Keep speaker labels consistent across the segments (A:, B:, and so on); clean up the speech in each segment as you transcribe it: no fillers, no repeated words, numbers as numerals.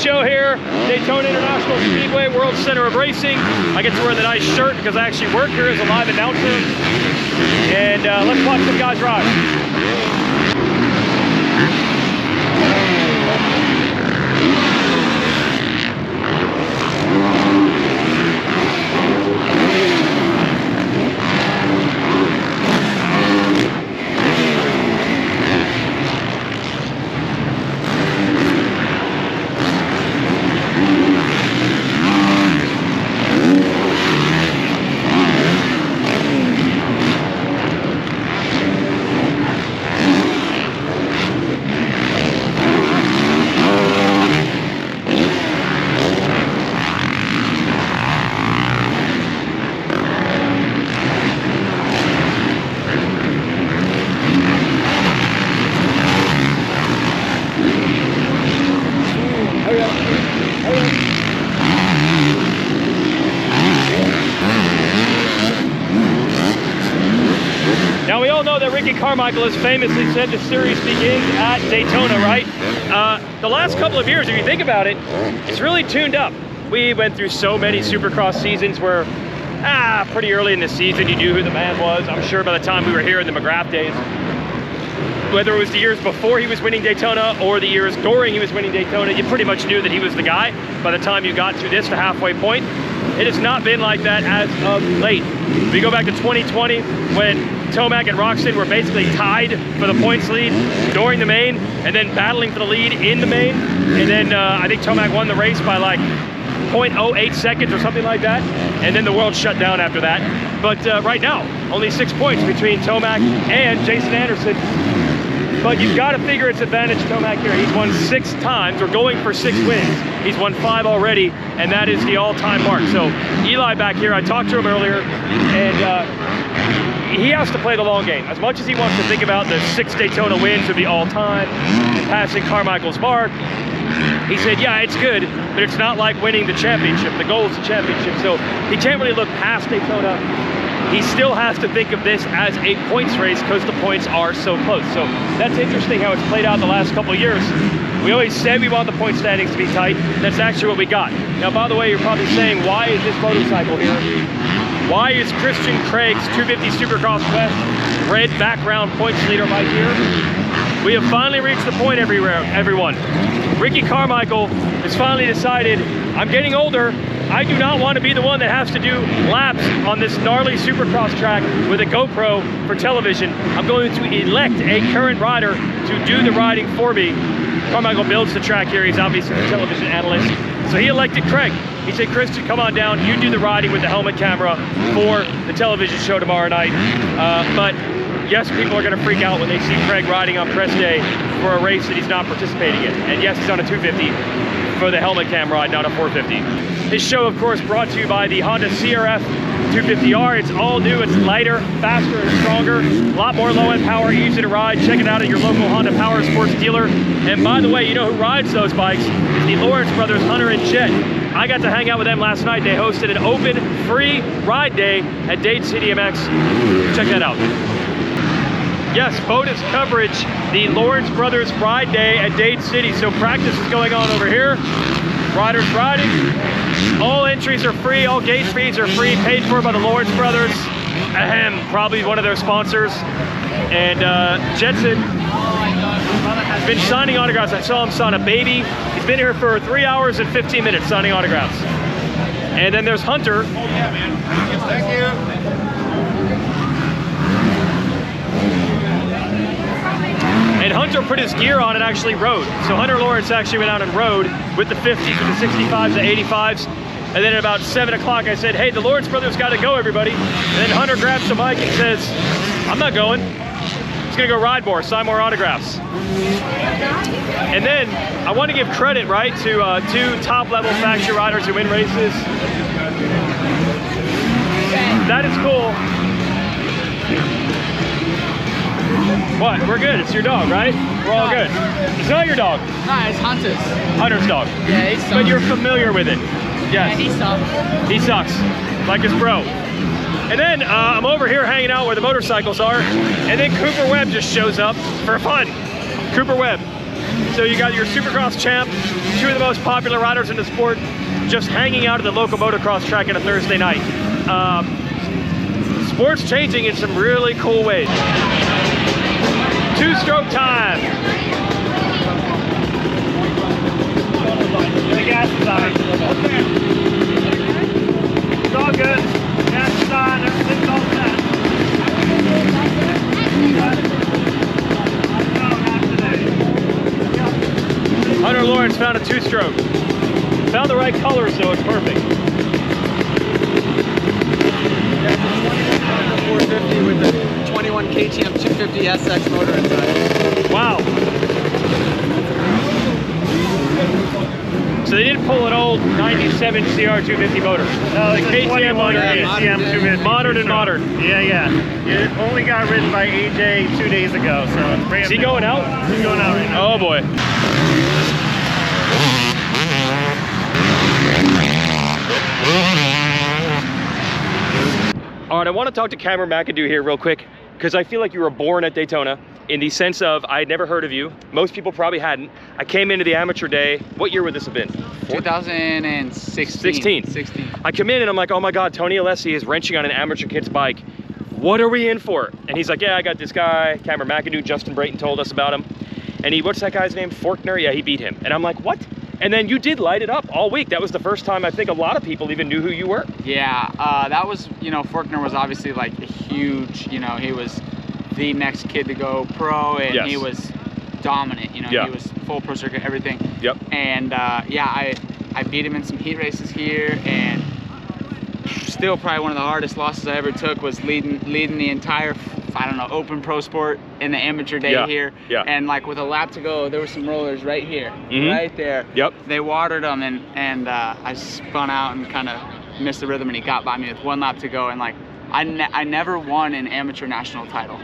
A: show here, Daytona International Speedway, World Center of Racing. I get to wear the nice shirt because I actually work here as a live announcer. And let's watch some guys ride. Now we all know that Ricky Carmichael has famously said the series begins at Daytona, right? The last couple of years, if you think about it, it's really tuned up. We went through so many Supercross seasons where, pretty early in the season you knew who the man was. I'm sure by the time we were here in the McGrath days, whether it was the years before he was winning Daytona or the years during he was winning Daytona, you pretty much knew that he was the guy by the time you got to this, the halfway point. It has not been like that as of late. We go back to 2020 when Tomac and Roczen were basically tied for the points lead during the main and then battling for the lead in the main. And then I think Tomac won the race by like 0.08 seconds or something like that. And then the world shut down after that. But right now, only 6 points between Tomac and Jason Anderson. But you've got to figure it's advantage Tomac here. He's won 6 times, or going for 6 wins. He's won 5 already, and that is the all-time mark. So Eli back here, I talked to him earlier, and he has to play the long game. As much as he wants to think about the 6 Daytona wins would be all-time, and passing Carmichael's mark, he said, yeah, it's good, but it's not like winning the championship. The goal is the championship, so he can't really look past Daytona. He still has to think of this as a points race because the points are so close. So that's interesting how it's played out the last couple of years. We always said we want the point standings to be tight. That's actually what we got. Now, by the way, you're probably saying, why is this motorcycle here? Why is Christian Craig's 250 Supercross West red background points leader right here? We have finally reached the point, everyone. Ricky Carmichael has finally decided, I'm getting older. I do not want to be the one that has to do laps on this gnarly Supercross track with a GoPro for television. I'm going to elect a current rider to do the riding for me. Carmichael builds the track here. He's obviously a television analyst. So he elected Craig. He said, Christian, come on down. You do the riding with the helmet camera for the television show tomorrow night. But yes, people are going to freak out when they see Craig riding on press day for a race that he's not participating in. And yes, he's on a 250 for the helmet cam ride, not a 450. This show, of course, brought to you by the Honda CRF 250R. It's all new, it's lighter, faster, and stronger. A lot more low-end power, easy to ride. Check it out at your local Honda Power Sports dealer. And by the way, you know who rides those bikes? It's the Lawrence brothers, Hunter and Jet. I got to hang out with them last night. They hosted an open, free ride day at Dade City MX. Check that out. Yes, bonus coverage, the Lawrence Brothers Ride Day at Dade City. So practice is going on over here. Riders riding. All entries are free, all gate fees are free, paid for by the Lawrence Brothers. Ahem, probably one of their sponsors. And Jetson has been signing autographs. I saw him sign a baby. He's been here for 3 hours and 15 minutes signing autographs. And then there's Hunter. Oh yeah, man. Thank you. And Hunter put his gear on and actually rode. So Hunter Lawrence actually went out and rode with the 50s, with the 65s, the 85s. And then at about 7 o'clock, I said, hey, the Lawrence brothers got to go, everybody. And then Hunter grabs the mic and says, I'm not going. He's going to go ride more, sign more autographs. And then I want to give credit, right, to 2 top-level factory riders who win races. That is cool. What? We're good. It's your dog, right? We're all good. It's not your dog.
B: Nah, it's Hunter's.
A: Hunter's dog.
B: Yeah, he sucks.
A: But you're familiar with it. Yes.
B: Yeah, he sucks.
A: He sucks. Like his bro. And then I'm over here hanging out where the motorcycles are. And then Cooper Webb just shows up for fun. Cooper Webb. So you got your Supercross champ, two of the most popular riders in the sport, just hanging out at the local motocross track on a Thursday night. Sport's changing in some really cool ways. Two-stroke time. The gas is on. It's all good. Gas is on. Everything's all set. Hunter Lawrence found a two-stroke. Found the right color, so it's perfect.
B: 450 with the 21 KTM 250 SX motor inside.
A: Wow. So they didn't pull an old 97 CR250 motor.
C: No,
A: the KTM motor is
C: KTM 250.
A: modern and modern.
C: Yeah, yeah. It only got ridden by AJ 2 days ago, so it's brand
A: Is he
C: new.
A: going out?
C: He's going out right now.
A: Oh boy. All right, I want to talk to Cameron McAdoo here real quick, because I feel like you were born at Daytona in the sense of I had never heard of you. Most people probably hadn't. I came into the amateur day. What year would this have been?
B: 2016.
A: 16. I come in and I'm like, oh my God, Tony Alessi is wrenching on an amateur kid's bike. What are we in for? And he's like, yeah, I got this guy, Cameron McAdoo. Justin Brayton told us about him. And what's that guy's name? Faulkner? Yeah, he beat him. And I'm like, what? And then you did light it up all week. That was the first time I think a lot of people even knew who you were.
B: Yeah, that was, Faulkner was obviously like a huge, he was the next kid to go pro, and
A: Yes.
B: he was dominant,
A: Yeah.
B: he was full pro circuit, everything.
A: Yep.
B: And yeah, I beat him in some heat races here, and still probably one of the hardest losses I ever took was leading the entire, I don't know, open pro sport in the amateur day
A: Yeah.
B: here.
A: Yeah.
B: And like with a lap to go, there were some rollers right here,
A: Mhm.
B: right there.
A: Yep.
B: They watered them, and I spun out and kind of missed the rhythm, and he got by me with 1 lap to go. And like I never won an amateur national title.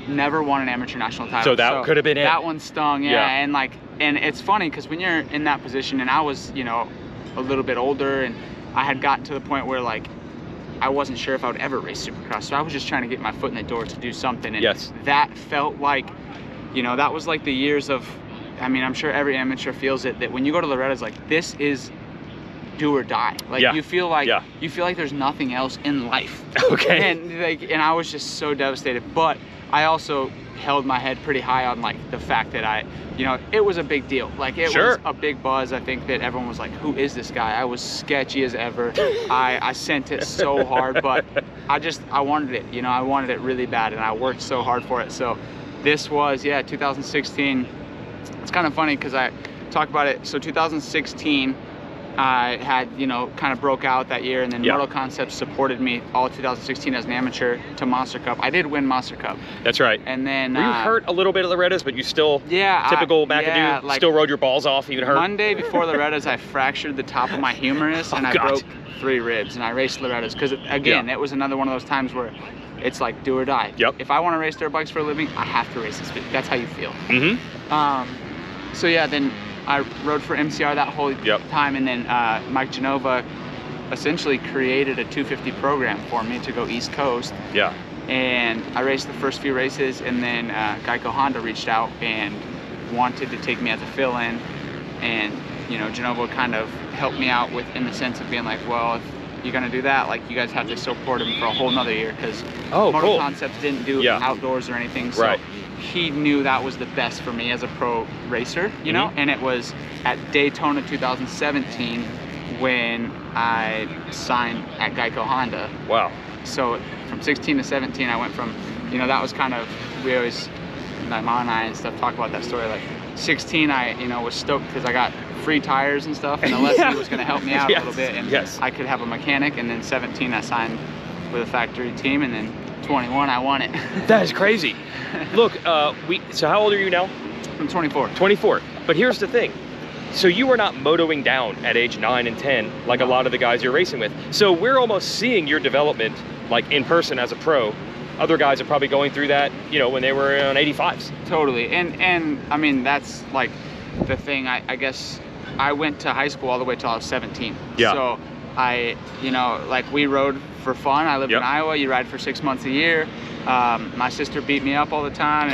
B: Never won an amateur national title.
A: So that could have been it.
B: That one stung, yeah.
A: Yeah.
B: And it's funny because when you're in that position, and I was, a little bit older, and I had gotten to the point where like I wasn't sure if I would ever race Supercross. So I was just trying to get my foot in the door to do something. And
A: Yes.
B: that felt like, that was like the years of, I'm sure every amateur feels it, that when you go to Loretta's, like, this is do or die. Like,
A: Yeah.
B: you feel like
A: Yeah.
B: there's nothing else in life.
A: Okay.
B: And I was just so devastated. But I also held my head pretty high on like the fact that it was a big deal. Like it
A: Sure.
B: was a big buzz. I think that everyone was like, who is this guy? I was sketchy as ever. I sent it so hard, but I wanted it, I wanted it really bad, and I worked so hard for it. So this was, 2016. It's kind of funny because I talk about it. So 2016, I had, kind of broke out that year, and then
A: Yeah.
B: Moto Concepts supported me all 2016 as an amateur to Monster Cup. I did win Monster Cup.
A: That's right.
B: And then
A: Were you hurt a little bit at Loretta's, but you still, typical McAdoo,
B: yeah, like,
A: still rode your balls off, even hurt?
B: Monday before Loretta's, I fractured the top of my humerus, and I
A: God.
B: broke 3 ribs, and I raced Loretta's because, again,
A: Yeah.
B: it was another one of those times where it's like do or die.
A: Yep.
B: If I want to race dirt bikes for a living, I have to race this. That's how you feel.
A: Mm-hmm.
B: So yeah, then I rode for MCR that whole time, and then Mike Genova essentially created a 250 program for me to go East Coast.
A: Yeah.
B: And I raced the first few races, and then Geico Honda reached out and wanted to take me as a fill-in, and Genova kind of helped me out in the sense of being like, well, if you're gonna do that, like, you guys have to support him for a whole nother year, because Moto
A: cool.
B: Concepts didn't do outdoors or anything, so
A: Right.
B: he knew that was the best for me as a pro racer, you know. And it was at Daytona 2017 when I signed at Geico Honda.
A: Wow.
B: So from 16 to 17, I went from, that was kind of, we always, my mom and I and stuff talk about that story. Like 16, I, was stoked because I got free tires and stuff, and Alessi was going to help me out a little bit, and I could have a mechanic. And then 17, I signed with a factory team, and then 21, I won it.
A: That is crazy. Look, so how old are you now?
B: I'm 24.
A: 24. But here's the thing. So you were not motoing down at age 9 and 10 like a lot of the guys you're racing with. So we're almost seeing your development like in person as a pro. Other guys are probably going through that, when they were on 85s.
B: Totally. And I mean, that's like the thing. I guess I went to high school all the way till I was 17.
A: Yeah.
B: So I, like, we rode for fun. I lived in Iowa. You ride for 6 months a year. My sister beat me up all the time,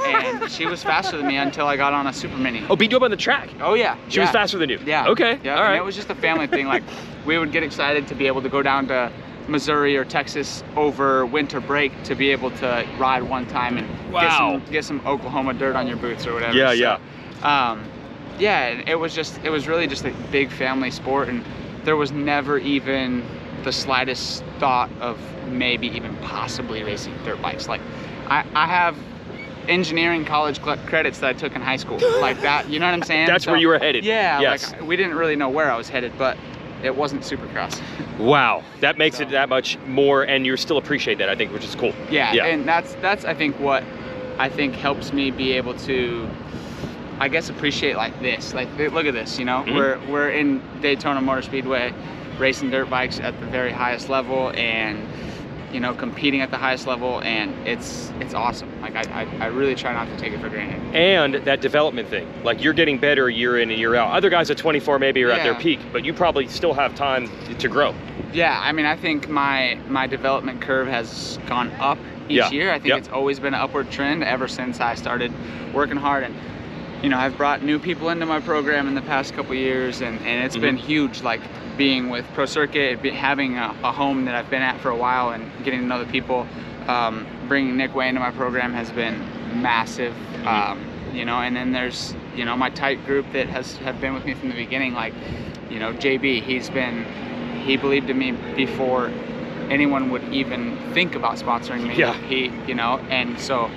B: and she was faster than me until I got on a super mini.
A: Oh, beat you up on the track?
B: Oh yeah.
A: She was faster than you?
B: Yeah.
A: Okay,
B: Yeah.
A: all right.
B: And it was just a family thing. Like, we would get excited to be able to go down to Missouri or Texas over winter break to be able to ride one time and get some Oklahoma dirt on your boots or whatever.
A: Yeah,
B: so,
A: yeah.
B: Yeah, and it was really just a big family sport, and there was never even the slightest thought of maybe even possibly racing dirt bikes. Like, I have engineering college credits that I took in high school, like that, you know what I'm saying?
A: That's where you were headed.
B: Yeah,
A: yes.
B: Like, we didn't really know where I was headed, but it wasn't Supercross.
A: Wow, that makes it that much more, and you still appreciate that, I think, which is cool.
B: Yeah, and that's I think what I think helps me be able to, I guess, appreciate like this. Like, look at this, you know? We're in Daytona Motor Speedway, racing dirt bikes at the very highest level, and you know, competing at the highest level, and it's awesome. Like, I really try not to take it for granted. And
A: that development thing, like, you're getting better year in and year out. Other guys at 24 maybe are at their peak, but you probably still have time to grow. Yeah, I mean, I think my development curve has gone up each year. I think it's always been an upward trend ever since I started working hard. And you know, I've brought new people into my program in the past couple years, and it's been huge, like being with Pro Circuit, having a home that I've been at for a while and getting to know the people. Bringing Nick Way into my program has been massive, you know, and then there's, you know, my tight group that have been with me from the beginning, like, you know, JB, he believed in me before anyone would even think about sponsoring me. Yeah. He, you know, and so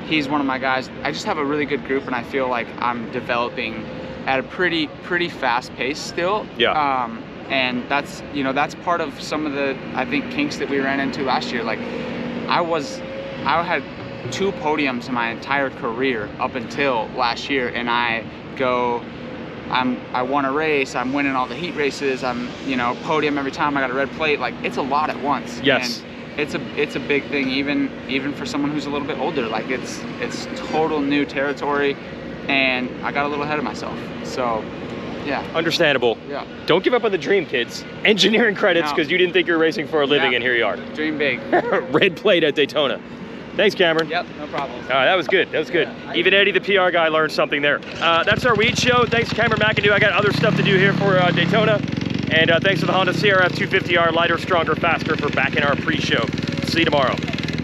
A: he's one of my guys. I just have a really good group, and I feel like I'm developing at a pretty fast pace still. Yeah. And that's, you know, that's part of some of the, I think, kinks that we ran into last year. Like, I had 2 podiums in my entire career up until last year, and I won a race, I'm winning all the heat races, I'm, you know, podium every time, I got a red plate. Like, it's a lot at once. Yes. And it's a big thing, even for someone who's a little bit older. Like, it's total new territory, and I got a little ahead of myself. So, yeah. Understandable. Yeah. Don't give up on the dream, kids. Engineering credits, because you didn't think you were racing for a living, and here you are. Dream big. Red plate at Daytona. Thanks, Cameron. Yep, no problem. All right, that was good. That was good. Even Eddie, the PR guy, learned something there. That's our Weege show. Thanks to Cameron McAdoo. I got other stuff to do here for Daytona. And thanks to the Honda CRF 250R, lighter, stronger, faster, for backing our pre-show. See you tomorrow.